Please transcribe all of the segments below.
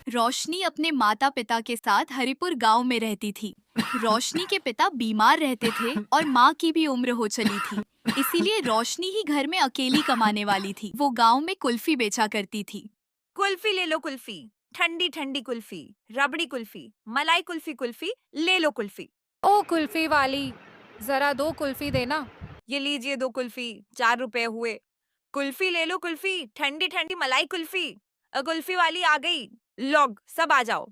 रोशनी अपने माता पिता के साथ हरिपुर गांव में रहती थी। रोशनी के पिता बीमार रहते थे और माँ की भी उम्र हो चली थी। इसीलिए रोशनी ही घर में अकेली कमाने वाली थी। वो गांव में कुल्फी बेचा करती थी। कुल्फी ले लो कुल्फी, ठंडी ठंडी कुल्फी, रबड़ी कुल्फी, मलाई कुल्फी कुल्फी, ले लो कुल्फी। ओ कुल्फी वाली, जरा दो कुल्फी देना। ये लीजिए 2 कुल्फी, 4 रुपए हुए। कुल्फी ले लो कुल्फी, ठंडी ठंडी मलाई कुल्फी। कुल्फी वाली आ गई। लोग सब आ जाओ।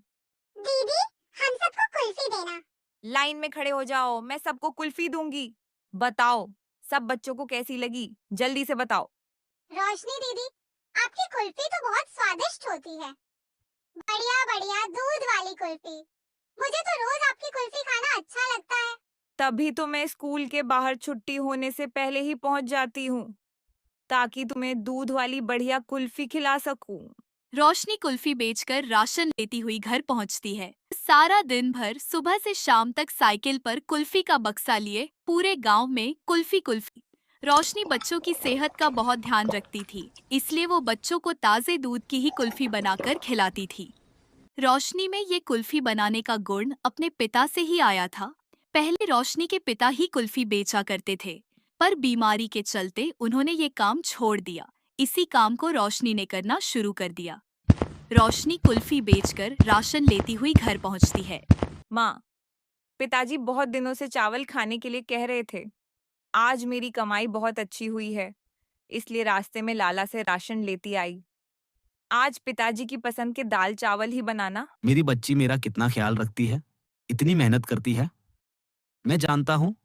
दीदी, हम सबको कुल्फी देना। लाइन में खड़े हो जाओ, मैं सबको कुल्फी दूंगी। बताओ, सब बच्चों को कैसी लगी? जल्दी से बताओ। रोशनी दीदी, आपकी कुल्फी तो बहुत स्वादिष्ट होती है। बढ़िया बढ़िया दूध वाली कुल्फी। मुझे तो रोज आपकी कुल्फी खाना अच्छा लगता है। तभी तो मैं स्कूल के बाहर छुट्टी होने से पहले ही पहुंच जाती हूँ, ताकि तुम्हें दूध वाली बढ़िया कुल्फी खिला सकूं। रोशनी कुल्फी बेचकर राशन लेती हुई घर पहुंचती है। सारा दिन भर सुबह से शाम तक साइकिल पर कुल्फी का बक्सा लिए पूरे गांव में कुल्फी कुल्फी। रोशनी बच्चों की सेहत का बहुत ध्यान रखती थी, इसलिए वो बच्चों को ताजे दूध की ही कुल्फी बनाकर खिलाती थी। रोशनी में ये कुल्फी बनाने का गुण अपने पिता से ही आया था। पहले रोशनी के पिता ही कुल्फी बेचा करते थे, पर बीमारी के चलते उन्होंने ये काम छोड़ दिया। इसी काम को रोशनी ने करना शुरू कर दिया। रोशनी कुल्फी बेचकर राशन लेती हुई घर पहुंचती है। माँ, पिताजी बहुत दिनों से चावल खाने के लिए कह रहे थे। आज मेरी कमाई बहुत अच्छी हुई है, इसलिए रास्ते में लाला से राशन लेती आई। आज पिताजी की पसंद के दाल चावल ही बनाना। मेरी बच्ची मेरा कितना ख्याल रखती है, इतनी मेहनत करती है। मैं जानता हूँ,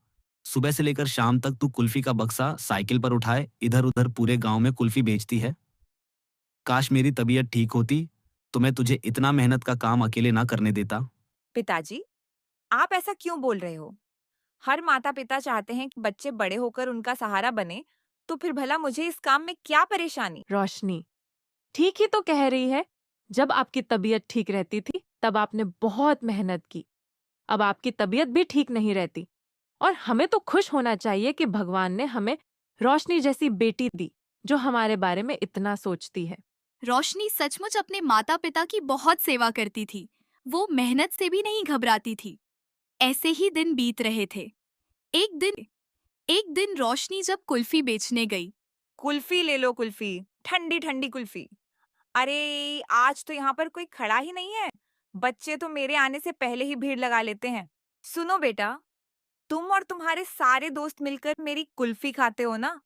सुबह से लेकर शाम तक तू कुल्फी का बक्सा साइकिल पर उठाए इधर उधर पूरे गांव में कुल्फी बेचती है। काश मेरी तबीयत ठीक होती तो मैं तुझे इतना मेहनत का काम अकेले ना करने देता। पिताजी, आप ऐसा क्यों बोल रहे हो? हर माता पिता चाहते हैं कि बच्चे बड़े होकर उनका सहारा बने, तो फिर भला मुझे इस काम में क्या परेशानी? रोशनी ठीक ही तो कह रही है। जब आपकी तबीयत ठीक रहती थी तब आपने बहुत मेहनत की। अब आपकी तबीयत भी ठीक नहीं रहती और हमें तो खुश होना चाहिए कि भगवान ने हमें रोशनी जैसी बेटी दी जो हमारे बारे में इतना सोचती है। रोशनी सचमुच अपने माता पिता की बहुत सेवा करती थी। वो मेहनत से भी नहीं घबराती थी। ऐसे ही दिन बीत रहे थे। एक दिन रोशनी जब कुल्फी बेचने गई। कुल्फी ले लो कुल्फी, ठंडी ठंडी कुल्फी। अरे, आज तो यहाँ पर कोई खड़ा ही नहीं है। बच्चे तो मेरे आने से पहले ही भीड़ लगा लेते हैं। सुनो बेटा, तुम और तुम्हारे सारे दोस्त मिलकर मेरी कुल्फी खाते हो ना?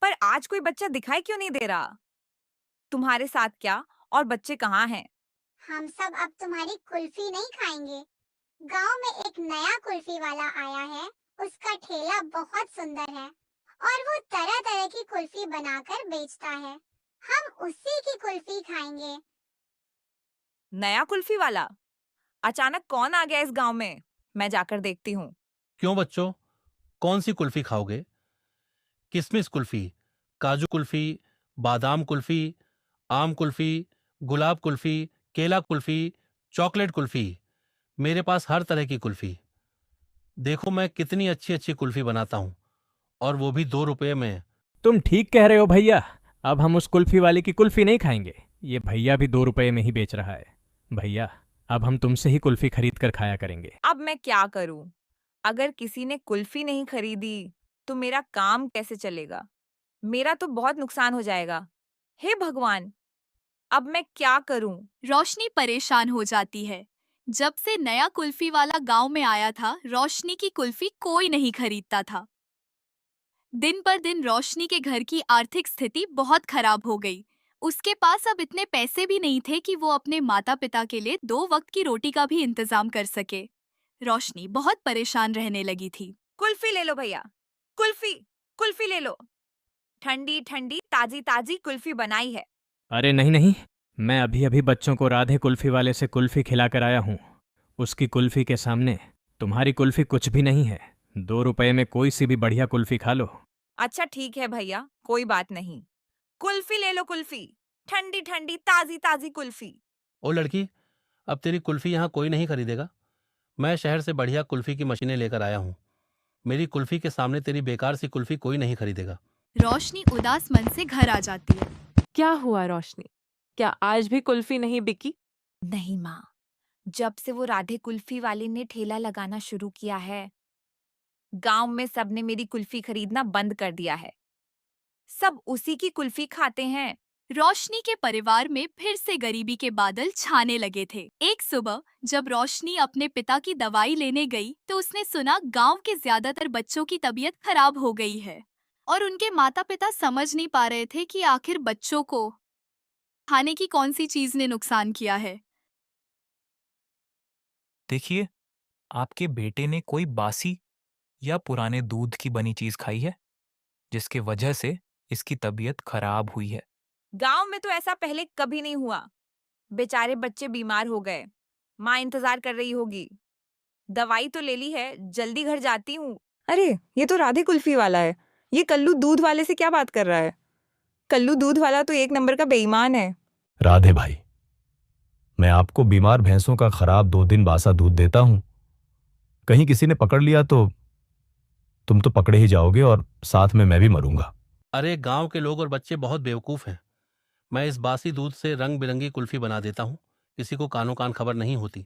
पर आज कोई बच्चा दिखाई क्यों नहीं दे रहा? तुम्हारे साथ क्या और बच्चे कहाँ हैं? हम सब अब तुम्हारी कुल्फी नहीं खाएंगे। गांव में एक नया कुल्फी वाला आया है। उसका ठेला बहुत सुंदर है और वो तरह तरह की कुल्फी बनाकर बेचता है। हम उसी की कुल्फी खाएंगे। नया कुल्फी वाला? अचानक कौन आ गया इस गांव में? मैं जाकर देखती हूँ। क्यों बच्चों, कौन सी कुल्फी खाओगे? किशमिश कुल्फी, काजू कुल्फी, बादाम कुल्फी, आम कुल्फी, गुलाब कुल्फी, केला कुल्फी, चॉकलेट कुल्फी। मेरे पास हर तरह की कुल्फी। देखो मैं कितनी अच्छी अच्छी कुल्फी बनाता हूँ, और वो भी 2 रुपये में। तुम ठीक कह रहे हो भैया। अब हम उस कुल्फी वाले की कुल्फी नहीं खाएंगे। ये भैया भी 2 रुपये में ही बेच रहा है। भैया, अब हम तुमसे ही कुल्फी खरीद कर खाया करेंगे। अब मैं क्या करूं? अगर किसी ने कुल्फी नहीं खरीदी तो मेरा काम कैसे चलेगा? मेरा तो बहुत नुकसान हो जाएगा। हे भगवान, अब मैं क्या करूं? रोशनी परेशान हो जाती है। जब से नया कुल्फी वाला गांव में आया था, रोशनी की कुल्फी कोई नहीं खरीदता था। दिन पर दिन रोशनी के घर की आर्थिक स्थिति बहुत खराब हो गई। उसके पास अब इतने पैसे भी नहीं थे कि वो अपने माता पिता के लिए 2 वक्त की रोटी का भी इंतजाम कर सके। रोशनी बहुत परेशान रहने लगी थी। कुल्फी ले लो भैया, कुल्फी, कुल्फी ले लो। ठंडी ठंडी ताजी ताजी कुल्फी बनाई है। अरे नहीं नहीं, मैं अभी अभी बच्चों को राधे कुल्फी वाले से कुल्फी खिला कर आया हूँ। उसकी कुल्फी के सामने तुम्हारी कुल्फी कुछ भी नहीं है। 2 रुपये में कोई सी भी बढ़िया कुल्फी खा लो। अच्छा ठीक है भैया, कोई बात नहीं। कुल्फी ले लो कुल्फी, ठंडी ठंडी ताजी ताजी कुल्फी। ओ लड़की, अब तेरी कुल्फी यहाँ कोई नहीं खरीदेगा। मैं शहर से बढ़िया कुल्फी की मशीनें लेकर आया हूँ। मेरी कुल्फी के सामने तेरी बेकार सी कुल्फी कोई नहीं खरीदेगा। रोशनी उदास मन से घर आ जाती है। क्या हुआ रोशनी? क्या आज भी कुल्फी नहीं बिकी? नहीं माँ, जब से वो राधे कुल्फी वाले ने ठेला लगाना शुरू किया है, गांव में सबने मेरी कुल्फी खरीदना बंद कर दिया है। सब उसी की कुल्फी खाते हैं। रोशनी के परिवार में फिर से गरीबी के बादल छाने लगे थे। एक सुबह जब रोशनी अपने पिता की दवाई लेने गई तो उसने सुना गांव के ज्यादातर बच्चों की तबीयत खराब हो गई है और उनके माता पिता समझ नहीं पा रहे थे कि आखिर बच्चों को खाने की कौन सी चीज ने नुकसान किया है। देखिए, आपके बेटे ने कोई बासी या पुराने दूध की बनी चीज खाई है, जिसके वजह से इसकी तबीयत खराब हुई है। गांव में तो ऐसा पहले कभी नहीं हुआ। बेचारे बच्चे बीमार हो गए। माँ इंतजार कर रही होगी। दवाई तो ले ली है, जल्दी घर जाती हूँ। अरे, ये तो राधे कुल्फी वाला है। ये कल्लू दूध वाले से क्या बात कर रहा है? कल्लू दूध वाला तो एक नंबर का बेईमान है। राधे भाई, मैं आपको बीमार भैंसों का खराब 2 दिन बासा दूध देता हूं। कहीं किसी ने पकड़ लिया तो तुम तो पकड़े ही जाओगे और साथ में मैं भी मरूंगा। अरे गांव के लोग और बच्चे बहुत बेवकूफ हैं। मैं इस बासी दूध से रंग बिरंगी कुल्फी बना देता हूँ, किसी को कानो कान खबर नहीं होती।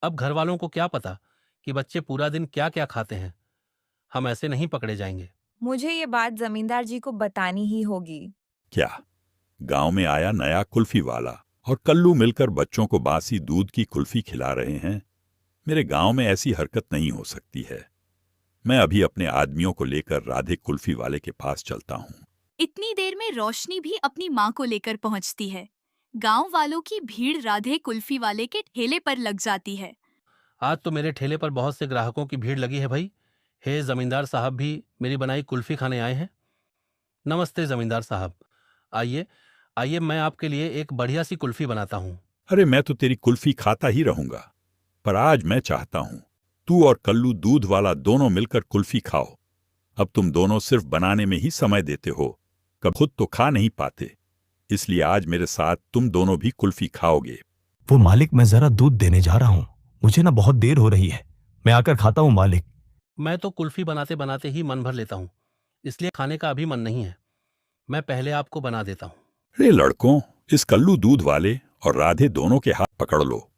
अब घर वालों को क्या पता कि बच्चे पूरा दिन क्या क्या खाते हैं। हम ऐसे नहीं पकड़े जाएंगे। मुझे ये बात जमींदार जी को बतानी ही होगी। क्या गांव में आया नया कुल्फी वाला और कल्लू मिलकर बच्चों को बासी दूध की कुल्फी खिला रहे हैं? मेरे गांव में ऐसी हरकत नहीं हो सकती है। मैं अभी अपने आदमियों को लेकर राधे कुल्फी वाले के पास चलता हूँ। इतनी देर में रोशनी भी अपनी माँ को लेकर पहुँचती है। गांव वालों की भीड़ राधे कुल्फी वाले के ठेले पर लग जाती है। आज तो मेरे ठेले पर बहुत से ग्राहकों की भीड़ लगी है भाई। हे जमींदार साहब भी मेरी बनाई कुल्फी खाने आए हैं। नमस्ते जमींदार साहब, आइए आइए, मैं आपके लिए एक बढ़िया सी कुल्फी बनाता हूँ। अरे, मैं तो तेरी कुल्फी खाता ही रहूंगा, पर आज मैं चाहता हूं तू और कल्लू दूध वाला दोनों मिलकर कुल्फी खाओ। अब तुम दोनों सिर्फ बनाने में ही समय देते हो, कब खुद तो खा नहीं पाते। इसलिए आज मेरे साथ तुम दोनों भी कुल्फी खाओगे। वो मालिक, मैं जरा दूध देने जा रहा हूं। मुझे ना बहुत देर हो रही है। मैं आकर खाता हूं मालिक। मैं तो कुल्फी बनाते बनाते ही मन भर लेता हूँ, इसलिए खाने का अभी मन नहीं है। मैं पहले आपको बना देता हूँ। अरे लड़कों, इस कल्लू दूध वाले और राधे दोनों के हाथ पकड़ लो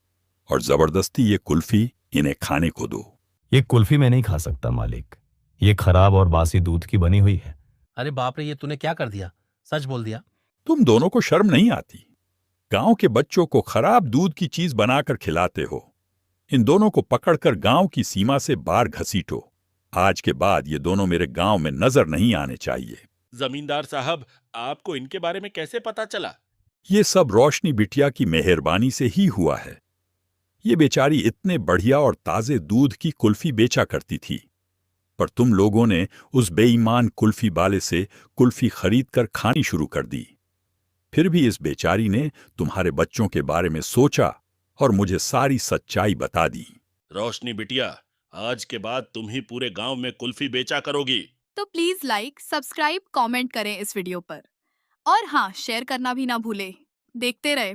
और जबरदस्ती ये कुल्फी इन्हें खाने को दो। ये कुल्फी मैं नहीं खा सकता मालिक। ये खराब और बासी दूध की बनी हुई है। अरे बाप रे, ये तूने क्या कर दिया? सच बोल दिया। तुम दोनों को शर्म नहीं आती? गांव के बच्चों को खराब दूध की चीज बनाकर खिलाते हो। इन दोनों को पकड़कर गांव की सीमा से बाहर घसीटो। आज के बाद ये दोनों मेरे गांव में नजर नहीं आने चाहिए। जमींदार साहब, आपको इनके बारे में कैसे पता चला? ये सब रोशनी बिटिया की मेहरबानी से ही हुआ है। ये बेचारी इतने बढ़िया और ताजे दूध की कुल्फी बेचा करती थी, पर तुम लोगों ने उस बेईमान कुल्फी वाले से कुल्फी खरीदकर खानी शुरू कर दी। फिर भी इस बेचारी ने तुम्हारे बच्चों के बारे में सोचा और मुझे सारी सच्चाई बता दी। रोशनी बिटिया, आज के बाद तुम ही पूरे गांव में कुल्फी बेचा करोगी। तो प्लीज लाइक, सब्सक्राइब, कमेंट करें इस वीडियो पर। और हाँ, शेयर करना भी ना भूले। देखते रहे।